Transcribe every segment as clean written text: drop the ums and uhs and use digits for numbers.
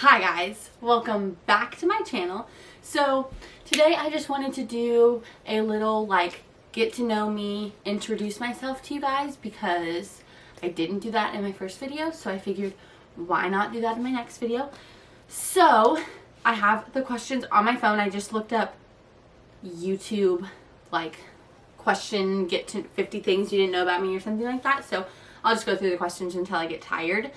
Hi guys, welcome back to my channel. So today I just wanted to do a little get to know me, introduce myself to you guys because I didn't do that in my first video, so I figured why not do that in my next video. So I have the questions on my phone. I just looked up YouTube question, get to 50 things you didn't know about me or something like that. So I'll just go through the questions until I get tired.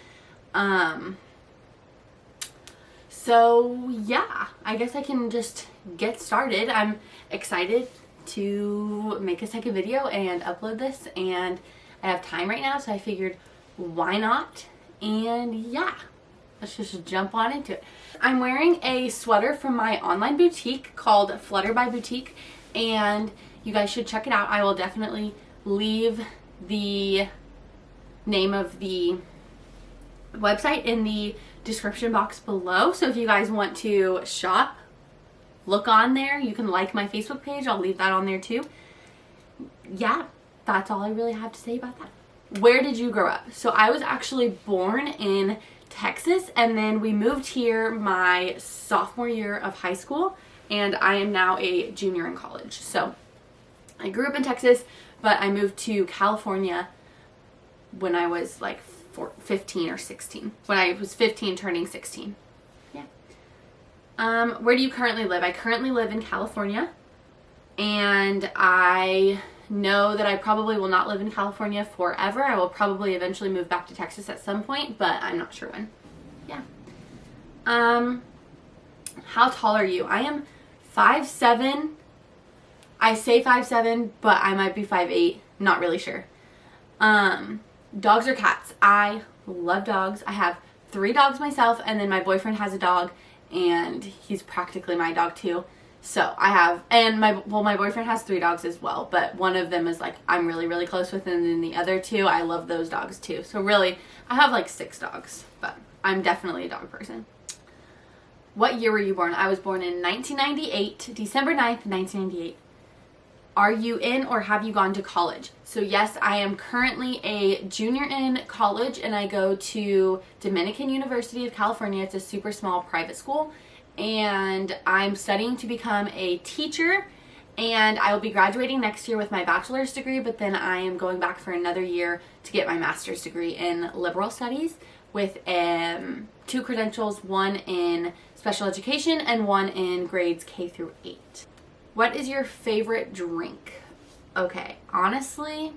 So yeah, I guess I can just get started. I'm excited to make a second video and upload this, and I have time right now, so I figured why not? And yeah, let's just jump on into it. I'm wearing a sweater from my online boutique called Flutter by Boutique, and you guys should check it out. I will definitely leave the name of the website in the description box below, so if you guys want to shop, look on there. You can like my Facebook page, I'll leave that on there too. Yeah, that's all I really have to say about that. Where did you grow up? So I was actually born in Texas, and then we moved here my sophomore year of high school, and I am now a junior in college. So I grew up in Texas, but I moved to California when I was 15 or 16. When I was 15 turning 16. Yeah. Where do you currently live? I currently live in California, and I know that I probably will not live in California forever. I will probably eventually move back to Texas at some point, but I'm not sure when. Yeah. How tall are you? I am 5'7". I say 5'7", but I might be 5'8". Not really sure. Dogs or cats? I love dogs. I have 3 dogs myself, and then my boyfriend has a dog, and he's practically my dog too. So I have, and my boyfriend has 3 dogs as well, but one of them is I'm really, really close with, and then the other 2, I love those dogs too. So really, I have 6 dogs, but I'm definitely a dog person. What year were you born? I was born in 1998, December 9th, 1998. Are you in or have you gone to college? So yes, I am currently a junior in college, and I go to Dominican University of California. It's a super small private school, and I'm studying to become a teacher, and I will be graduating next year with my bachelor's degree, but then I am going back for another year to get my master's degree in liberal studies with 2 credentials, one in special education and one in grades K through 8. What is your favorite drink? Okay, honestly,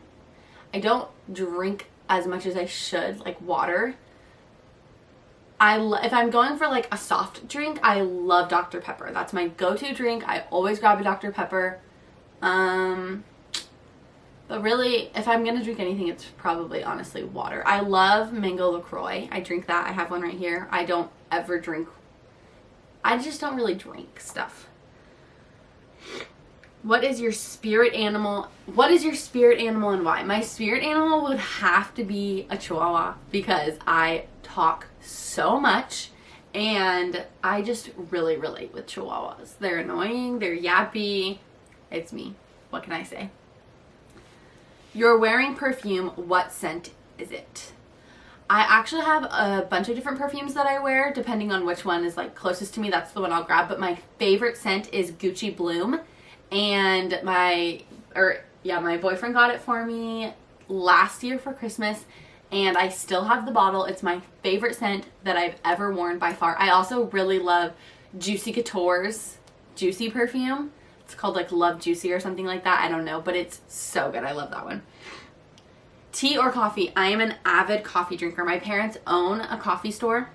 I don't drink as much as I should, like water. If I'm going for a soft drink, I love Dr. Pepper. That's my go-to drink. I always grab a Dr. Pepper. But really, if I'm gonna drink anything, it's probably honestly water. I love Mango LaCroix. I drink that. I have one right here. I don't ever drink. I just don't really drink stuff. What is your spirit animal? What is your spirit animal and why? My spirit animal would have to be a Chihuahua because I talk so much, and I just really relate with Chihuahuas. They're annoying, they're yappy. It's me. What can I say? You're wearing perfume. What scent is it? I actually have a bunch of different perfumes that I wear. Depending on which one is closest to me, that's the one I'll grab. But my favorite scent is Gucci Bloom. And my boyfriend got it for me last year for Christmas, and I still have the bottle. It's my favorite scent that I've ever worn by far. I also really love Juicy Couture's Juicy perfume. It's called Love Juicy or something like that. I don't know, but it's so good. I love that one. Tea or coffee? I am an avid coffee drinker. My parents own a coffee store.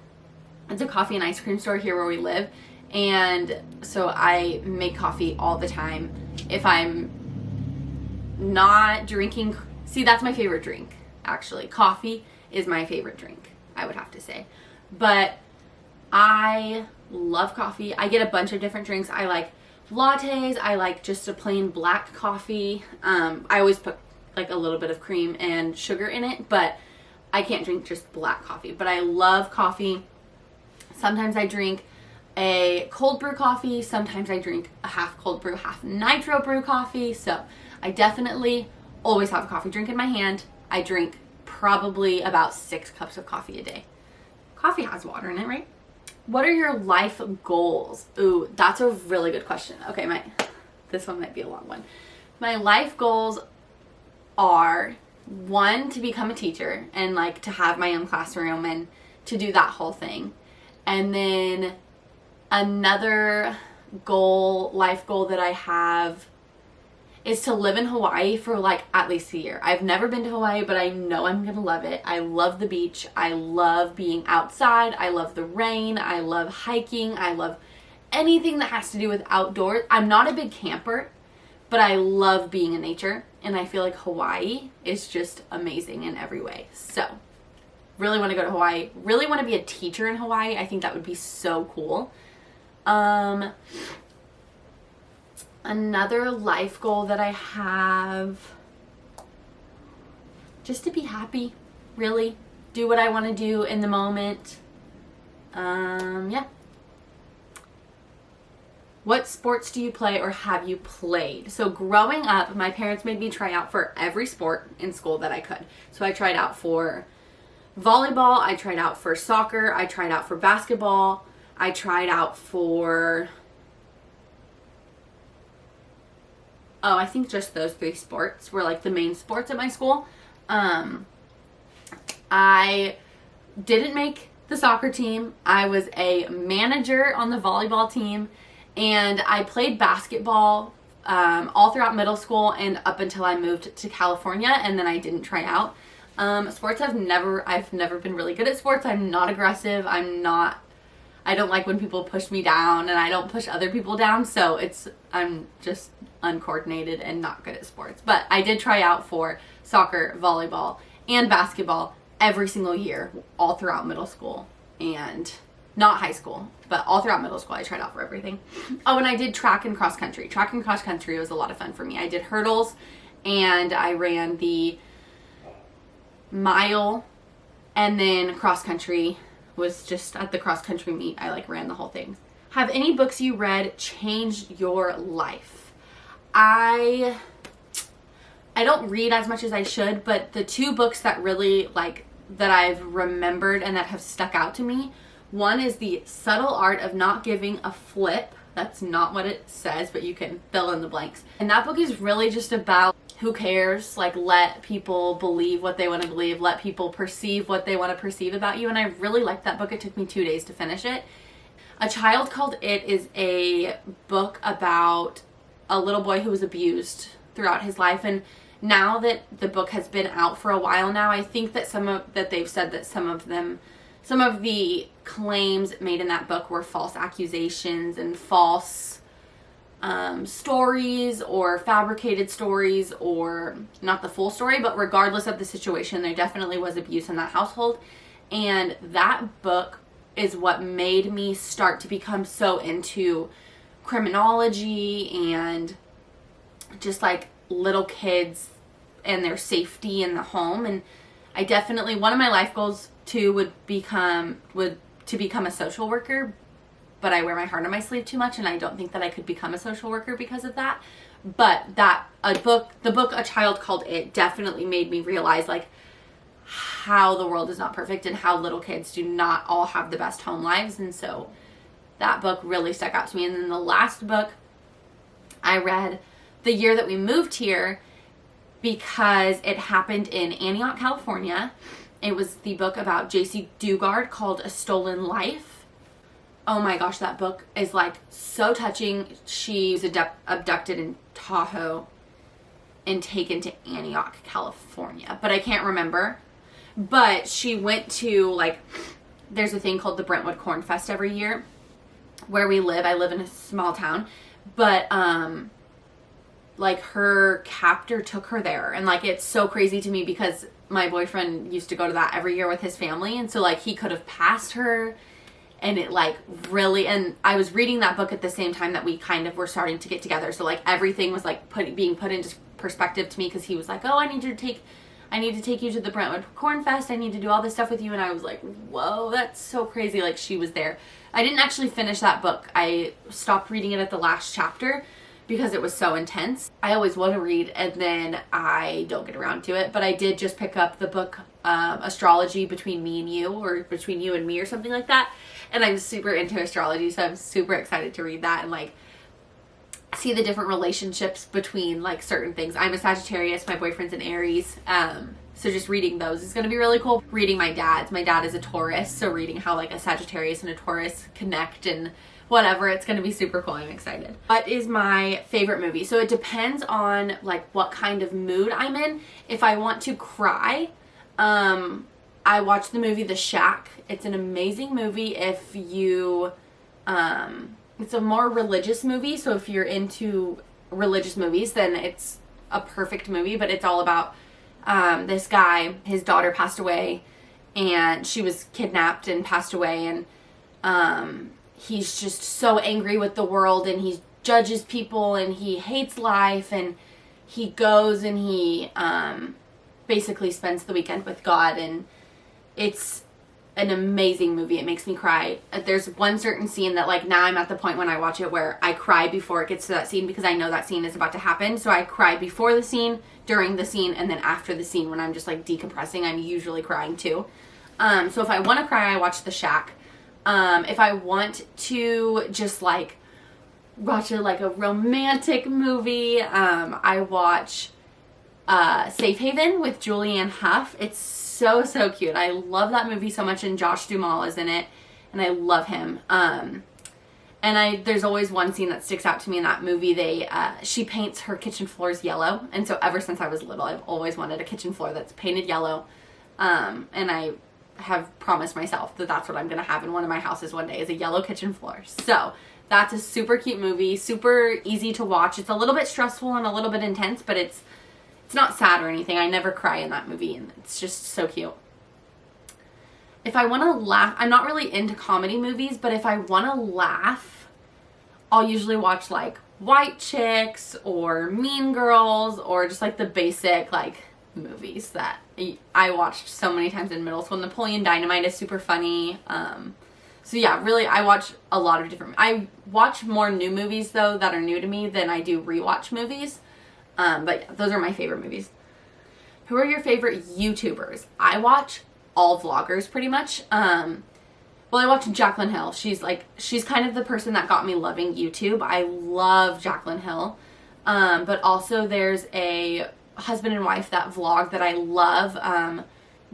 It's a coffee and ice cream store here where we live. And so I make coffee all the time. If I'm not drinking, that's my favorite drink, actually. Coffee is my favorite drink, I would have to say. But I love coffee. I get a bunch of different drinks. I like lattes. I like just a plain black coffee. I always put a little bit of cream and sugar in it, but I can't drink just black coffee. But I love coffee. Sometimes I drink a cold brew coffee. Sometimes I drink a half cold brew, half nitro brew coffee. So I definitely always have a coffee drink in my hand. I drink probably about 6 cups of coffee a day. Coffee has water in it, right? What are your life goals? Ooh, that's a really good question. Okay, this one might be a long one. My life goals are, one, to become a teacher and like to have my own classroom and to do that whole thing. And then another goal, life goal that I have is to live in Hawaii for like at least a year. I've never been to Hawaii, but I know I'm gonna love it. I love the beach. I love being outside. I love the rain. I love hiking. I love anything that has to do with outdoors. I'm not a big camper, but I love being in nature. And I feel like Hawaii is just amazing in every way. So really want to go to Hawaii. Really want to be a teacher in Hawaii. I think that would be so cool. Another life goal that I have, just to be happy, really. Do what I want to do in the moment. Yeah. What sports do you play or have you played? So growing up, my parents made me try out for every sport in school that I could. So I tried out for volleyball, I tried out for soccer, I tried out for basketball, I tried out for... I think just those 3 sports were like the main sports at my school. I didn't make the soccer team. I was a manager on the volleyball team, and I played basketball all throughout middle school and up until I moved to California, and then I didn't try out. Sports, I've never been really good at sports. I'm not aggressive. I don't like when people push me down, and I don't push other people down, so I'm just uncoordinated and not good at sports. But I did try out for soccer, volleyball, and basketball every single year, all throughout middle school, and not high school, but all throughout middle school I tried out for everything. Oh, and I did track and cross country. Track and cross country was a lot of fun for me. I did hurdles, and I ran the mile, and then cross country was just at the cross country meet. I like ran the whole thing. Have any books you read changed your life? I don't read as much as I should, but the 2 books that really that I've remembered and that have stuck out to me, one is The Subtle Art of Not Giving a Flip. That's not what it says, but you can fill in the blanks. And that book is really just about who cares, let people believe what they want to believe, let people perceive what they want to perceive about you. And I really liked that book. It took me 2 days to finish it. A Child Called It is a book about a little boy who was abused throughout his life, and now that the book has been out for a while now, I think that they've said that some of the claims made in that book were false accusations and false stories or fabricated stories, or not the full story, but regardless of the situation, there definitely was abuse in that household. And that book is what made me start to become so into criminology and just little kids and their safety in the home. And I definitely, one of my life goals too would to become a social worker, but I wear my heart on my sleeve too much, and I don't think that I could become a social worker because of that. But the book A Child Called It definitely made me realize how the world is not perfect and how little kids do not all have the best home lives. And so that book really stuck out to me. And then the last book I read the year that we moved here, because it happened in Antioch, California. It was the book about J.C. Dugard called A Stolen Life. Oh my gosh, that book is so touching. She was abducted in Tahoe and taken to Antioch, California, but I can't remember. But she went to there's a thing called the Brentwood Corn Fest every year where we live. I live in a small town, but her captor took her there, and it's so crazy to me because my boyfriend used to go to that every year with his family, and so he could have passed her, and it really, and I was reading that book at the same time that we kind of were starting to get together, so everything was being put into perspective to me, because he was oh, I need to take you to the Brentwood Corn Fest, I need to do all this stuff with you, and I was whoa, that's so crazy. She was there. I didn't actually finish that book. I stopped reading it at the last chapter because it was so intense. I always want to read and then I don't get around to it, but I did just pick up the book Astrology Between Me and You, or Between You and Me, or something like that, And I'm super into astrology, so I'm super excited to read that and like see the different relationships between like certain things. I'm a Sagittarius, my boyfriend's an Aries. So just reading those is going to be really cool. Reading my dad's. My dad is a Taurus, so reading how like a Sagittarius and a Taurus connect and whatever, it's going to be super cool. I'm excited. What is my favorite movie? So it depends on like what kind of mood I'm in. If I want to cry, I watch the movie The Shack. It's an amazing movie if you, it's a more religious movie. So if you're into religious movies, then it's a perfect movie, but it's all about this guy, his daughter passed away and she was kidnapped and passed away, and he's just so angry with the world and he judges people and he hates life, and he goes and he basically spends the weekend with God, and it's an amazing movie. It makes me cry. There's one certain scene that like now I'm at the point when I watch it where I cry before it gets to that scene because I know that scene is about to happen. So I cry before the scene, during the scene, and then after the scene when I'm just like decompressing, I'm usually crying too. So if I want to cry, I watch The Shack. If I want to just like watch a romantic movie, I watch Safe Haven with Julianne Hough. It's so cute. I love that movie so much, and Josh Duhamel is in it, and I love him. There's always one scene that sticks out to me in that movie. She paints her kitchen floors yellow, and so ever since I was little, I've always wanted a kitchen floor that's painted yellow, and I have promised myself that that's what I'm going to have in one of my houses one day, is a yellow kitchen floor. So that's a super cute movie, super easy to watch. It's a little bit stressful and a little bit intense, but it's not sad or anything. I never cry in that movie, and it's just so cute. If I want to laugh, I'm not really into comedy movies, but if I want to laugh, I'll usually watch like White Chicks or Mean Girls, or just like the basic like movies that I watched so many times in middle school. Napoleon Dynamite is super funny. So yeah, really I watch a lot of different, I watch more new movies though that are new to me than I do rewatch movies. But those are my favorite movies. Who are your favorite YouTubers? I watch all vloggers pretty much. Well, I watch Jaclyn Hill. She's kind of the person that got me loving YouTube. I love Jaclyn Hill. But also there's a husband and wife that vlog that I love.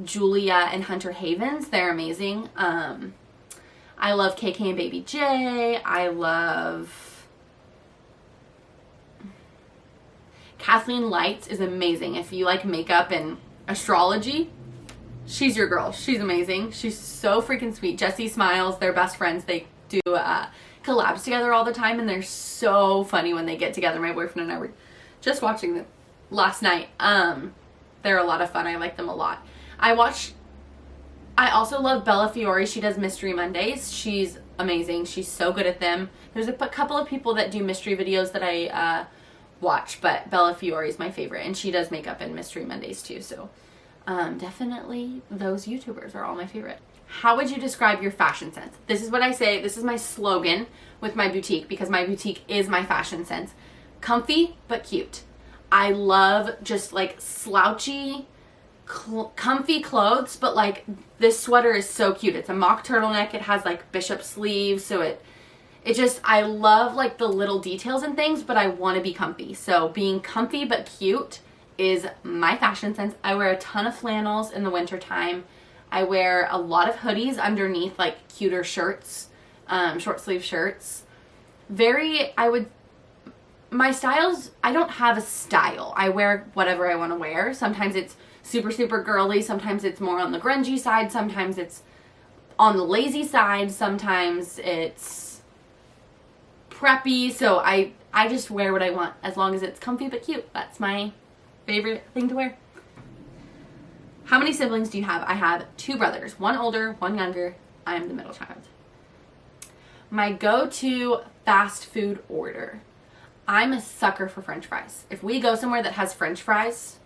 Julia and Hunter Havens. They're amazing. I love KK and Baby J. I love Kathleen Lights is amazing. If you like makeup and astrology, she's your girl. She's amazing. She's so freaking sweet. Jessie Smiles, they're best friends. They do collabs together all the time, and they're so funny when they get together. My boyfriend and I were just watching them last night. They're a lot of fun. I like them a lot. I also love Bella Fiore. She does Mystery Mondays. She's amazing. She's so good at them. There's a couple of people that do mystery videos that I watch, but Bella Fiore is my favorite, and she does makeup and Mystery Mondays too, so definitely those YouTubers are all my favorite. How would you describe your fashion sense? This is what I say, this is my slogan with my boutique, because my boutique is my fashion sense. Comfy but cute. I love just like slouchy, comfy clothes, but like this sweater is so cute. It's a mock turtleneck, it has like bishop sleeves, so I love like the little details and things, but I want to be comfy. So being comfy but cute is my fashion sense. I wear a ton of flannels in the winter time. I wear a lot of hoodies underneath like cuter shirts, short sleeve shirts. My styles, I don't have a style. I wear whatever I want to wear. Sometimes it's super girly. Sometimes it's more on the grungy side. Sometimes it's on the lazy side. Sometimes it's preppy. So I just wear what I want as long as it's comfy but cute. That's my favorite thing to wear. How many siblings do you have? I have 2 brothers, one older, one younger. I am the middle child. My go-to fast food order. I'm a sucker for French fries. If we go somewhere that has French fries,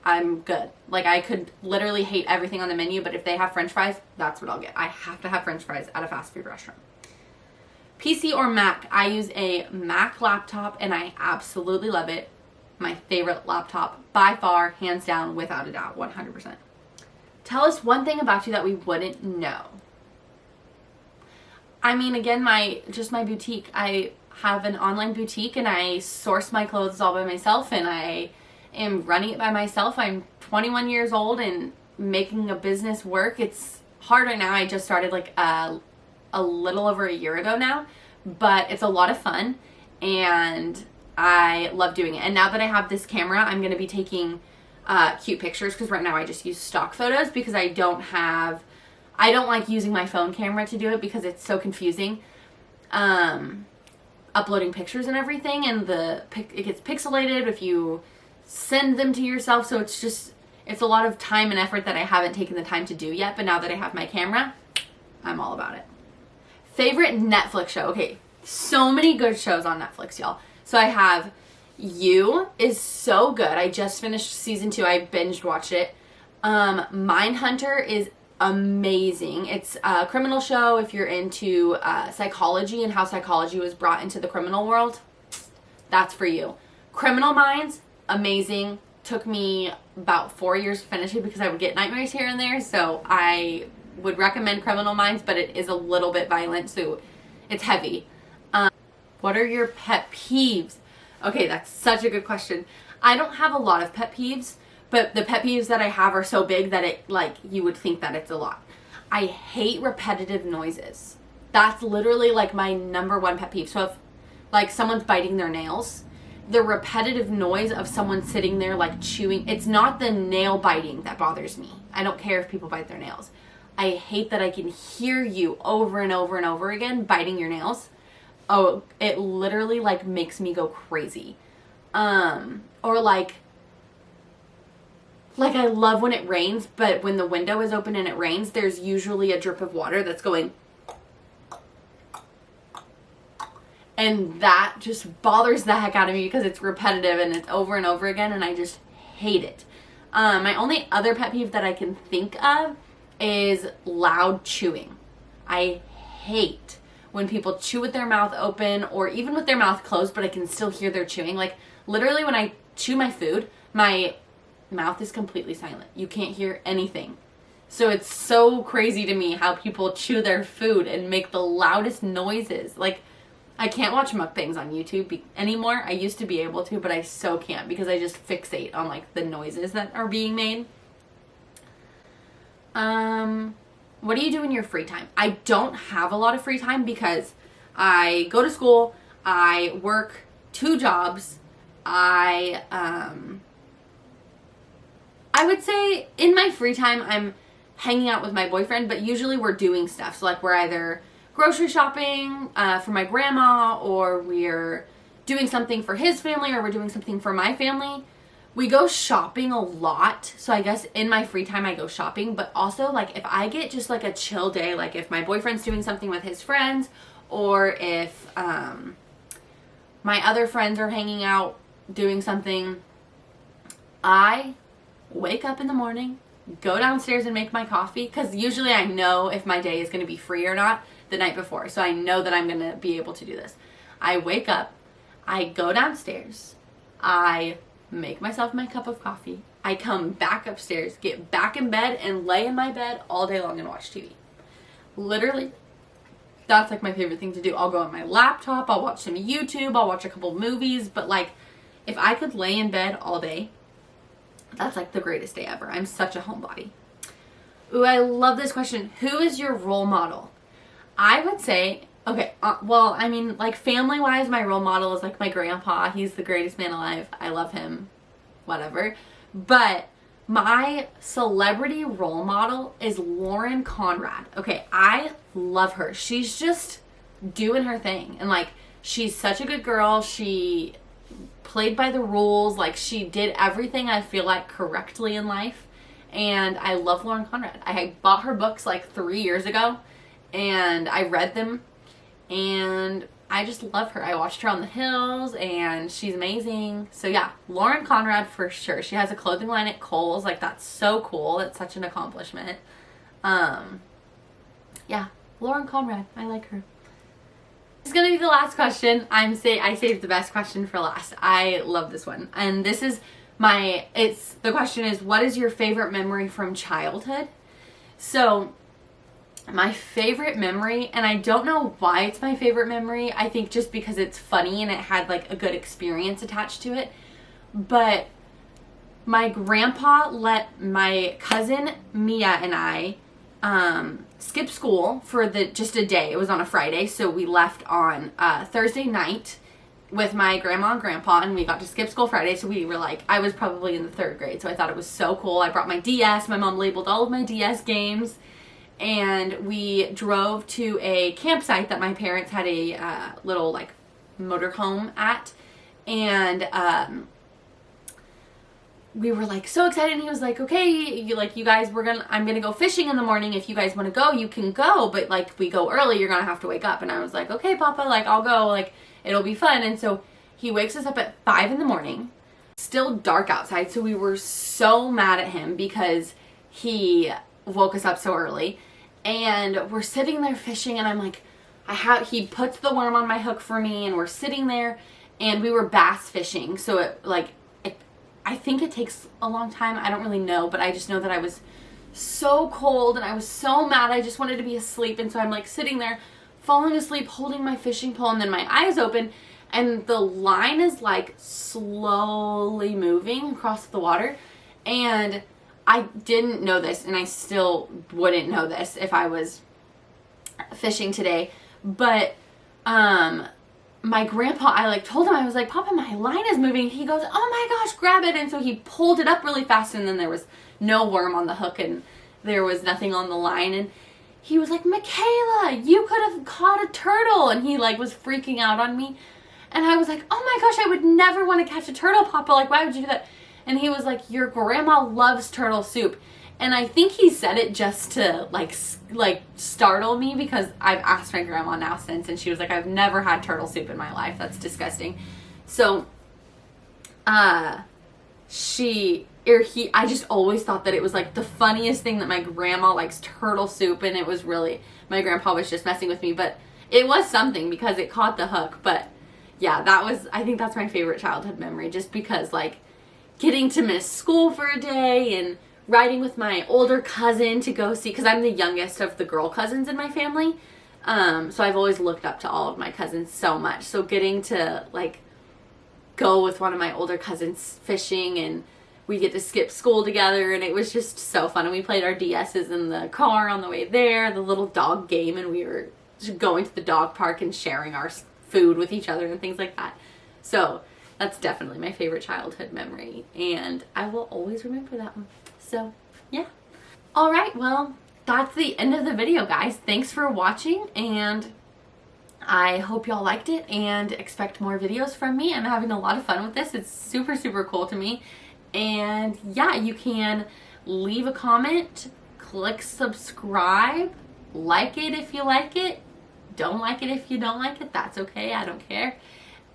I'm good. Like I could literally hate everything on the menu, but if they have French fries, that's what I'll get. I have to have French fries at a fast food restaurant. PC or Mac? I use a Mac laptop and I absolutely love it. My favorite laptop by far, hands down, without a doubt, 100%. Tell us one thing about you that we wouldn't know. I mean, again, my boutique. I have an online boutique and I source my clothes all by myself, and I am running it by myself. I'm 21 years old and making a business work. It's hard right now. I just started like a little over a year ago now, but it's a lot of fun and I love doing it. And now that I have this camera, I'm going to be taking cute pictures, because right now I just use stock photos because I don't like using my phone camera to do it because it's so confusing. Uploading pictures and everything, and it gets pixelated if you send them to yourself, so it's a lot of time and effort that I haven't taken the time to do yet, but now that I have my camera, I'm all about it. Favorite Netflix show? Okay, so many good shows on Netflix, y'all. So I have You is so good. I just finished season 2. I binged watched it. Mindhunter is amazing. It's a criminal show if you're into psychology and how psychology was brought into the criminal world. That's for you. Criminal Minds, amazing. Took me about 4 years to finish it because I would get nightmares here and there, so I would recommend Criminal Minds, but it is a little bit violent, so it's heavy. What are your pet peeves? Okay, that's such a good question. I don't have a lot of pet peeves, but the pet peeves that I have are so big that you would think that it's a lot. I hate repetitive noises. That's literally like my number one pet peeve. So if like someone's biting their nails, the repetitive noise of someone sitting there like chewing, it's not the nail biting that bothers me. I don't care if people bite their nails. I hate that I can hear you over and over and over again biting your nails. Oh, it literally like makes me go crazy. Or like I love when it rains, but when the window is open and it rains, there's usually a drip of water that's going, and that just bothers the heck out of me because it's repetitive and it's over and over again, and I just hate it. My only other pet peeve that I can think of is loud chewing. I hate when people chew with their mouth open or even with their mouth closed, but I can still hear their chewing. Like literally when I chew my food, my mouth is completely silent. You can't hear anything. So it's so crazy to me how people chew their food and make the loudest noises. Like I can't watch mukbangs on YouTube anymore. I used to be able to, but I so can't because I just fixate on like the noises that are being made. What do you do in your free time? I don't have a lot of free time because I go to school, I work 2 jobs, I would say in my free time I'm hanging out with my boyfriend, but usually we're doing stuff. So like we're either grocery shopping for my grandma, or we're doing something for his family, or we're doing something for my family. We go shopping a lot, so I guess in my free time I go shopping, but also like if I get just like a chill day, like if my boyfriend's doing something with his friends, or if my other friends are hanging out doing something, I wake up in the morning, go downstairs and make my coffee, because usually I know if my day is going to be free or not the night before, so I know that I'm going to be able to do this. I wake up, I go downstairs, I make myself my cup of coffee, I come back upstairs, get back in bed, and lay in my bed all day long and watch TV. Literally, that's like my favorite thing to do. I'll go on my laptop, I'll watch some YouTube, I'll watch a couple movies, but like if I could lay in bed all day, that's like the greatest day ever. I'm such a homebody. Ooh, I love this question. Who is your role model? I would say, okay, well, I mean, like family-wise, my role model is like my grandpa. He's the greatest man alive. I love him, whatever. But my celebrity role model is Lauren Conrad. Okay, I love her. She's just doing her thing. And like, she's such a good girl. She played by the rules. Like, she did everything I feel like correctly in life. And I love Lauren Conrad. I had bought her books like 3 years ago, and I read them, and I just love her. I watched her on The Hills, and she's amazing. So yeah, Lauren Conrad for sure. She has a clothing line at Kohl's. Like, that's so cool. It's such an accomplishment. Yeah, Lauren Conrad. I like her. This is going to be the last question. I saved the best question for last. I love this one. And this is the question is, what is your favorite memory from childhood? So My favorite memory, and I don't know why it's my favorite memory, I think just because it's funny and it had like a good experience attached to it, but my grandpa let my cousin Mia and I skip school for just a day. It was on a Friday, so we left on Thursday night with my grandma and grandpa, and we got to skip school Friday. So we were like, I was probably in the 3rd grade, so I thought it was so cool. I brought my DS. My mom labeled all of my DS games, and we drove to a campsite that my parents had a little like motorhome at, and we were like so excited, and he was like, okay, you guys, I'm gonna go fishing in the morning. If you guys want to go, you can go, but like we go early, you're gonna have to wake up. And I was like, okay, Papa, like I'll go, like it'll be fun. And so he wakes us up at 5 in the morning, still dark outside. So we were so mad at him because he woke us up so early, and we're sitting there fishing, and I'm like, he puts the worm on my hook for me, and we're sitting there, and we were bass fishing. So I think it takes a long time. I don't really know, but I just know that I was so cold and I was so mad. I just wanted to be asleep. And so I'm like sitting there, falling asleep, holding my fishing pole, and then my eyes open, and the line is like slowly moving across the water. And I didn't know this, and I still wouldn't know this if I was fishing today. But my grandpa, I like told him, I was like, Papa, my line is moving. He goes, oh my gosh, grab it. And so he pulled it up really fast, and then there was no worm on the hook and there was nothing on the line. And he was like, Michaela, you could have caught a turtle. And he like was freaking out on me. And I was like, oh my gosh, I would never want to catch a turtle, Papa. Like, why would you do that? And he was like, your grandma loves turtle soup. And I think he said it just to like startle me, because I've asked my grandma now since, and she was like, I've never had turtle soup in my life. That's disgusting. So I just always thought that it was like the funniest thing that my grandma likes turtle soup, and it was really, my grandpa was just messing with me, but it was something because it caught the hook. But yeah, I think that's my favorite childhood memory, just because like getting to miss school for a day and riding with my older cousin to go see, because I'm the youngest of the girl cousins in my family. So I've always looked up to all of my cousins so much. So getting to like go with one of my older cousins fishing, and we get to skip school together, and it was just so fun. And we played our DSs in the car on the way there, the little dog game, and we were just going to the dog park and sharing our food with each other and things like that. So that's definitely my favorite childhood memory, and I will always remember that one. So yeah. All right, well, that's the end of the video, guys. Thanks for watching, and I hope y'all liked it and expect more videos from me. I'm having a lot of fun with this. It's super, super cool to me. And yeah, you can leave a comment, click subscribe, like it if you like it, don't like it if you don't like it. That's okay, I don't care.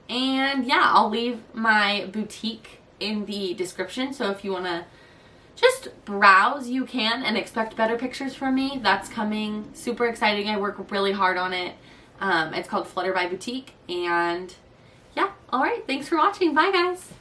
And yeah, I'll leave my boutique in the description, so if you want to just browse, you can, and expect better pictures from me. That's coming. Super exciting. I work really hard on it. It's called Flutter by Boutique. And yeah, all right. Thanks for watching. Bye, guys.